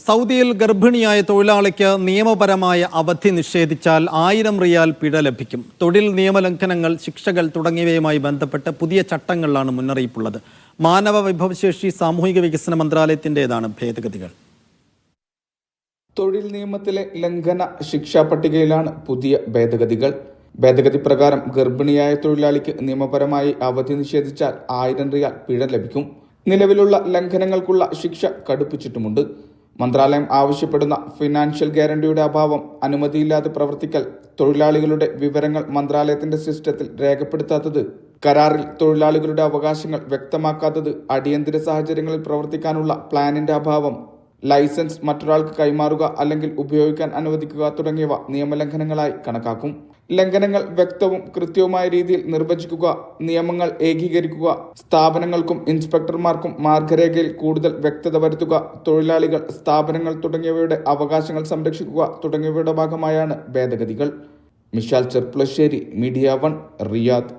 സൗദിയിൽ ഗർഭിണിയായ തൊഴിലാളിക്ക് നിയമപരമായ അവധി നിഷേധിച്ചാൽ 1000 റിയാൽ പിഴ ലഭിക്കും. തൊഴിൽ നിയമലംഘനങ്ങൾ, ശിക്ഷകൾ തുടങ്ങിയവയുമായി ബന്ധപ്പെട്ട് പുതിയ ചട്ടങ്ങളിലാണ് മുന്നറിയിപ്പുള്ളത്. മാനവ വിഭവശേഷി സാമൂഹിക വികസന മന്ത്രാലയത്തിൻ്റെതാണ് ഭേദഗതികൾ. തൊഴിൽ നിയമത്തിലെ ലംഘന ശിക്ഷാ പട്ടികയിലാണ് പുതിയ ഭേദഗതികൾ. ഭേദഗതി പ്രകാരം ഗർഭിണിയായ തൊഴിലാളിക്ക് നിയമപരമായി അവധി നിഷേധിച്ചാൽ 1000 റിയാൽ പിഴ ലഭിക്കും. നിലവിലുള്ള ലംഘനങ്ങൾക്കുള്ള ശിക്ഷ കടുപ്പിച്ചിട്ടുമുണ്ട്. മന്ത്രാലയം ആവശ്യപ്പെടുന്ന ഫിനാൻഷ്യൽ ഗ്യാരണ്ടിയുടെ അഭാവം, അനുമതിയില്ലാതെ പ്രവർത്തിക്കൽ, തൊഴിലാളികളുടെ വിവരങ്ങൾ മന്ത്രാലയത്തിന്റെ സിസ്റ്റത്തിൽ രേഖപ്പെടുത്താത്തത്, കരാറിൽ തൊഴിലാളികളുടെ അവകാശങ്ങൾ വ്യക്തമാക്കാത്തത്, അടിയന്തര സാഹചര്യങ്ങളിൽ പ്രവർത്തിക്കാനുള്ള പ്ലാനിന്റെ അഭാവം, ലൈസൻസ് മറ്റൊരാൾക്ക് കൈമാറുക അല്ലെങ്കിൽ ഉപയോഗിക്കാൻ അനുവദിക്കുക തുടങ്ങിയവ നിയമലംഘനങ്ങളായി കണക്കാക്കും. ലംഘനങ്ങൾ വ്യക്തവും കൃത്യവുമായ രീതിയിൽ നിർവചിക്കുക, നിയമങ്ങൾ ഏകീകരിക്കുക, സ്ഥാപനങ്ങൾക്കും ഇൻസ്പെക്ടർമാർക്കും മാർഗരേഖയിൽ കൂടുതൽ വ്യക്തത വരുത്തുക, തൊഴിലാളികൾ, സ്ഥാപനങ്ങൾ തുടങ്ങിയവയുടെ അവകാശങ്ങൾ സംരക്ഷിക്കുക തുടങ്ങിയവയുടെ ഭാഗമായാണ് ഭേദഗതികൾ. Mishal Cherpulassery, media 1, Riyadh.